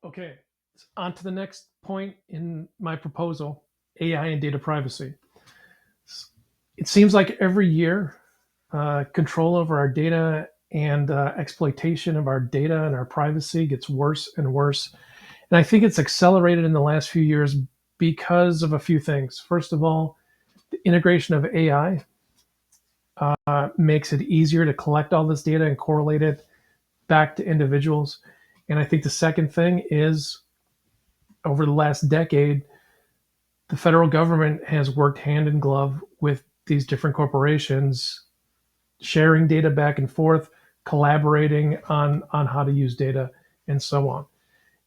Okay, on to the next point in my proposal, AI and data privacy. It seems like every year, control over our data and exploitation of our data and our privacy gets worse and worse. And I think it's accelerated in the last few years because of a few things. First of all, the integration of AI makes it easier to collect all this data and correlate it back to individuals. And I think the second thing is over the last decade, the federal government has worked hand in glove with these different corporations, sharing data back and forth, collaborating on how to use data, and so on.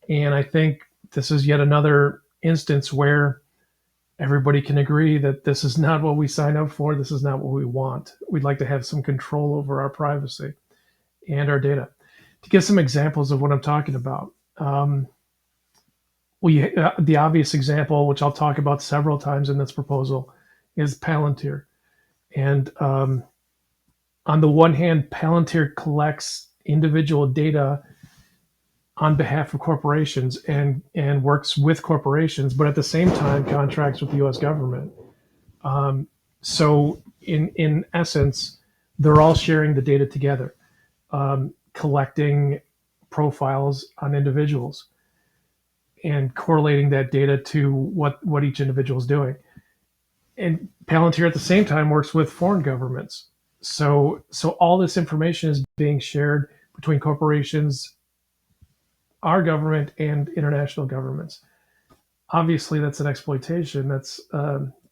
And I think this is yet another instance where everybody can agree that this is not what we signed up for. This is not what we want. We'd like to have some control over our privacy and our data. To give some examples of what I'm talking about, the obvious example, which I'll talk about several times in this proposal, is Palantir. And on the one hand, Palantir collects individual data on behalf of corporations and works with corporations, but at the same time contracts with the U.S. government. So in essence, they're all sharing the data together, collecting profiles on individuals and correlating that data to what each individual is doing. And Palantir at the same time works with foreign governments. So all this information is being shared between corporations, our government, and international governments. Obviously, that's an exploitation. That's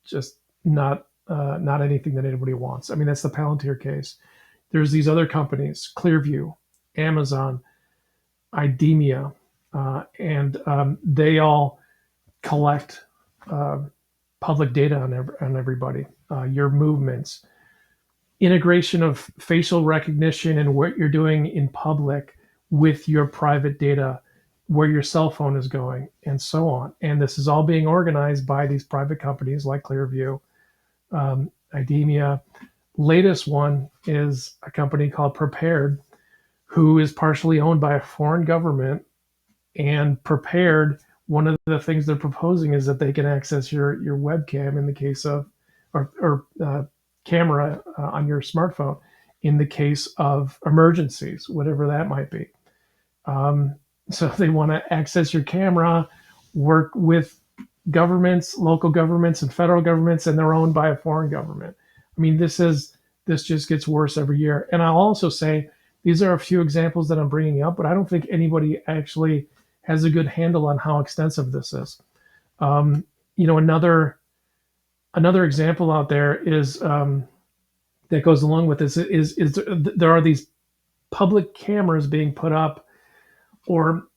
just not anything that anybody wants. I mean, that's the Palantir case. There's these other companies, Clearview, Amazon, IDEMIA, and they all collect public data on everybody, your movements, integration of facial recognition and what you're doing in public with your private data, where your cell phone is going, and so on. And this is all being organized by these private companies like Clearview, IDEMIA. Latest one is a company called Prepared, who is partially owned by a foreign government. And Prepared, one of the things they're proposing is that they can access your webcam in the case of, or camera on your smartphone in the case of emergencies, whatever that might be. So they want to access your camera, work with governments, local governments, and federal governments, and they're owned by a foreign government. I mean, this just gets worse every year. And I'll also say these are a few examples that I'm bringing up, but I don't think anybody actually has a good handle on how extensive this is. Another example out there is that goes along with this is there are these public cameras being put up, or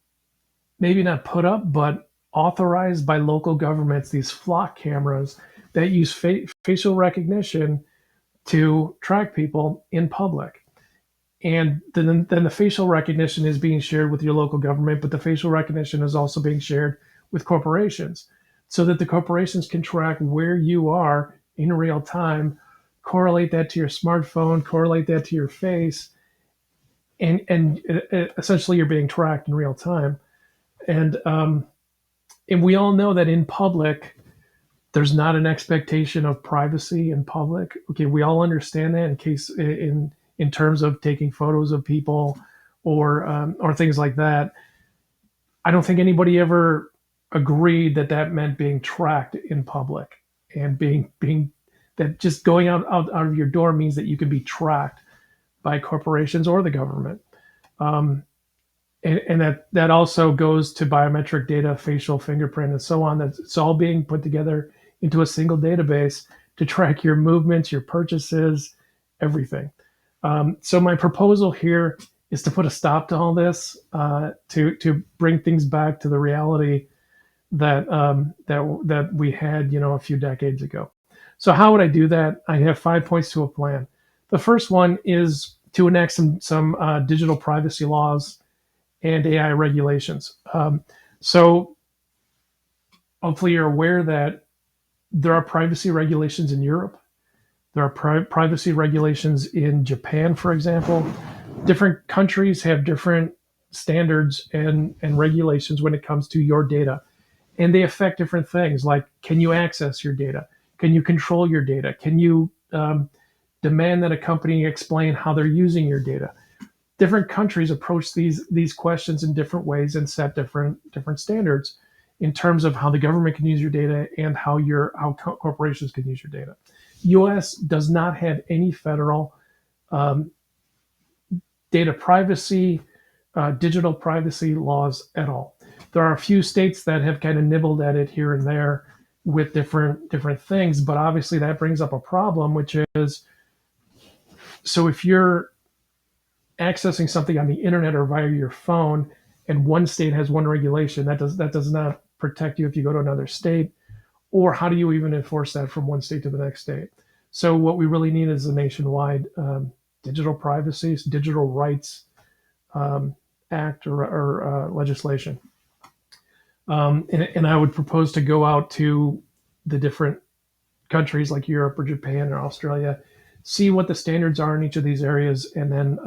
maybe not put up, but authorized by local governments, these flock cameras that use facial recognition to track people in public. And then the facial recognition is being shared with your local government, but the facial recognition is also being shared with corporations so that the corporations can track where you are in real time, correlate that to your smartphone, correlate that to your face, and essentially you're being tracked in real time. And we all know that in public, there's not an expectation of privacy in public. Okay, we all understand that in terms of taking photos of people or things like that. I don't think anybody ever agreed that meant being tracked in public and being that just going out of your door means that you can be tracked by corporations or the government. And that also goes to biometric data, facial fingerprint, and so on. It's all being put together into a single database to track your movements, your purchases, everything. So my proposal here is to put a stop to all this, to bring things back to the reality that we had, a few decades ago. So how would I do that? I have 5 points to a plan. The first one is to enact some digital privacy laws and AI regulations. So hopefully you're aware that there are privacy regulations in Europe. There are privacy regulations in Japan, for example. Different countries have different standards and regulations when it comes to your data, and they affect different things like, can you access your data? Can you control your data? Can you demand that a company explain how they're using your data? Different countries approach these questions in different ways and set different standards in terms of how the government can use your data and how corporations can use your data. U.S. does not have any federal um, data privacy, digital privacy laws at all. There are a few states that have kind of nibbled at it here and there with different things, but obviously that brings up a problem, which is, so if you're accessing something on the internet or via your phone, and one state has one regulation, that does not protect you if you go to another state. Or how do you even enforce that from one state to the next state? So what we really need is a nationwide digital privacy, digital rights act or legislation. And I would propose to go out to the different countries like Europe or Japan or Australia, see what the standards are in each of these areas, and then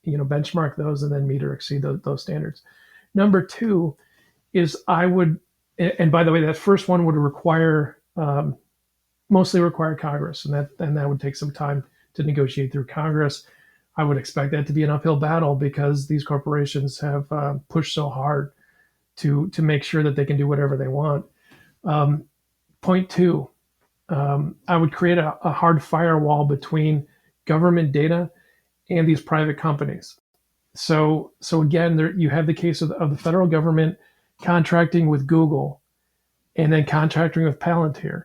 benchmark those and then meet or exceed those standards. Number two is I would, and by the way, that first one would require mostly require Congress, and that would take some time to negotiate through Congress. I would expect that to be an uphill battle because these corporations have pushed so hard to make sure that they can do whatever they want. Point two, I would create a hard firewall between government data and these private companies. So again, you have the case of the federal government contracting with Google, and then contracting with Palantir,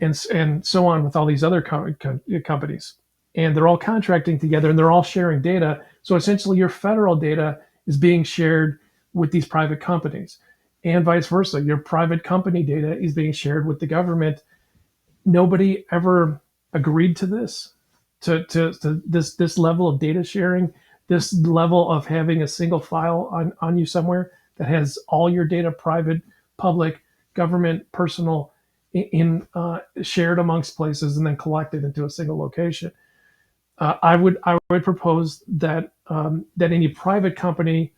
and so on with all these other companies, and they're all contracting together and they're all sharing data. So essentially, your federal data is being shared with these private companies, and vice versa. Your private company data is being shared with the government. Nobody ever agreed to this, to this level of data sharing, this level of having a single file on you somewhere that has all your data, private, public, government, personal, in shared amongst places and then collected into a single location. I would propose that that any private company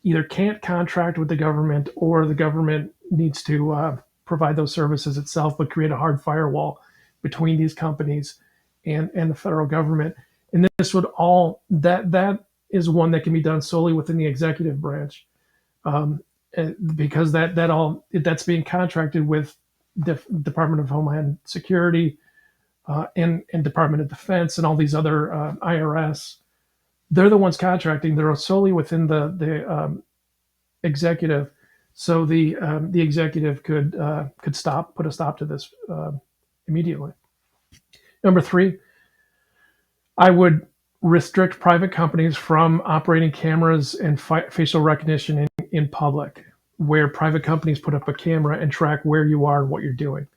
either can't contract with the government or the government needs to provide those services itself, but create a hard firewall between these companies and the federal government. And this would all that is one that can be done solely within the executive branch, because that's being contracted with Department of Homeland Security and Department of Defense and all these other IRS. They're the ones contracting. They're solely within the executive, so the executive could put a stop to this immediately. Number three, I would restrict private companies from operating cameras and facial recognition in public, where private companies put up a camera and track where you are and what you're doing.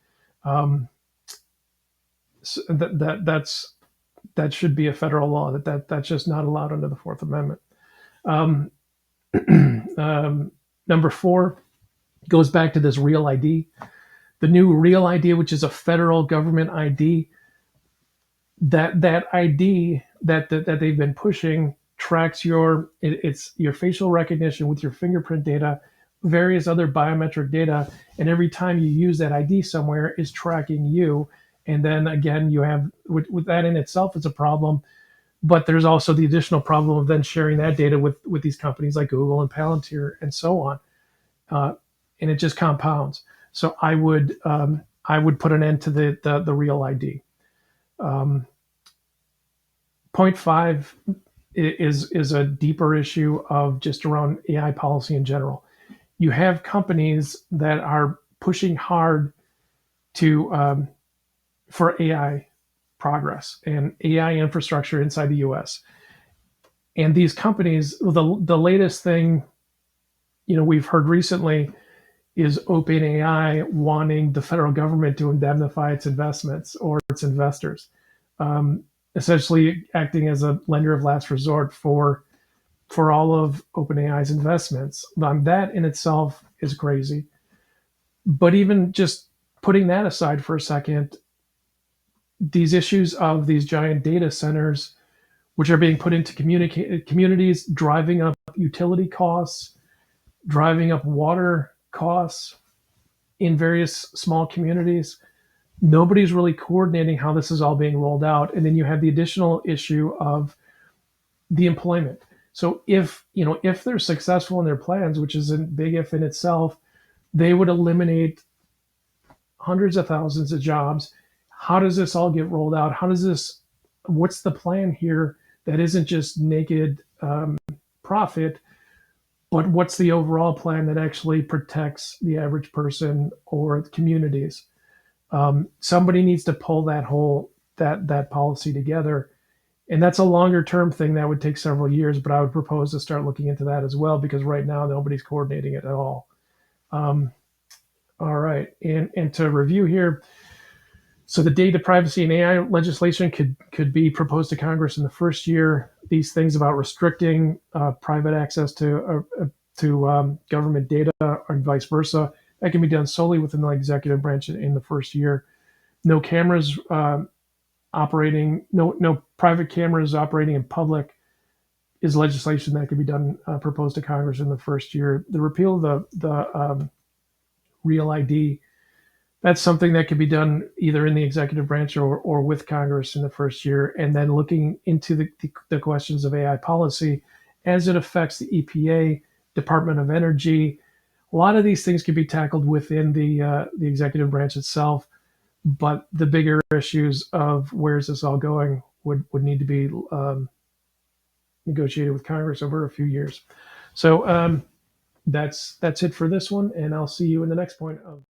So that should be a federal law. That's just not allowed under the Fourth Amendment. Um, Number four goes back to this Real ID. The new Real ID, which is a federal government ID, that ID that they've been pushing tracks it's your facial recognition with your fingerprint data, various other biometric data, and every time you use that ID somewhere is tracking you. And then again, you have with that in itself is a problem, but there's also the additional problem of then sharing that data with these companies like Google and Palantir and so on, and it just compounds. So I would put an end to the Real ID. Point five is a deeper issue of just around AI policy in general. You have companies that are pushing hard to for AI progress and AI infrastructure inside the U.S. And these companies, the latest thing, we've heard recently is OpenAI wanting the federal government to indemnify its investments or its investors, essentially acting as a lender of last resort for all of OpenAI's investments. That in itself is crazy. But even just putting that aside for a second, these issues of these giant data centers which are being put into communities, driving up utility costs, driving up water costs in various small communities. Nobody's really coordinating how this is all being rolled out. And then you have the additional issue of the employment. So if they're successful in their plans, which is a big if in itself, they would eliminate hundreds of thousands of jobs. How does this all get rolled out? What's the plan here that isn't just naked profit, but what's the overall plan that actually protects the average person or communities? Somebody needs to pull that policy together, and that's a longer term thing that would take several years. But I would propose to start looking into that as well, because right now nobody's coordinating it at all. All right, and to review here, so the data privacy and AI legislation could be proposed to Congress in the first year. These things about restricting private access to government data and vice versa, that can be done solely within the executive branch in the first year. No cameras operating, no private cameras operating in public is legislation that could be done proposed to Congress in the first year. The repeal of the Real ID, that's something that could be done either in the executive branch or with Congress in the first year. And then looking into the questions of AI policy as it affects the EPA, Department of Energy. A lot of these things can be tackled within the executive branch itself, but the bigger issues of where's this all going would need to be negotiated with Congress over a few years. So that's it for this one, and I'll see you in the next point of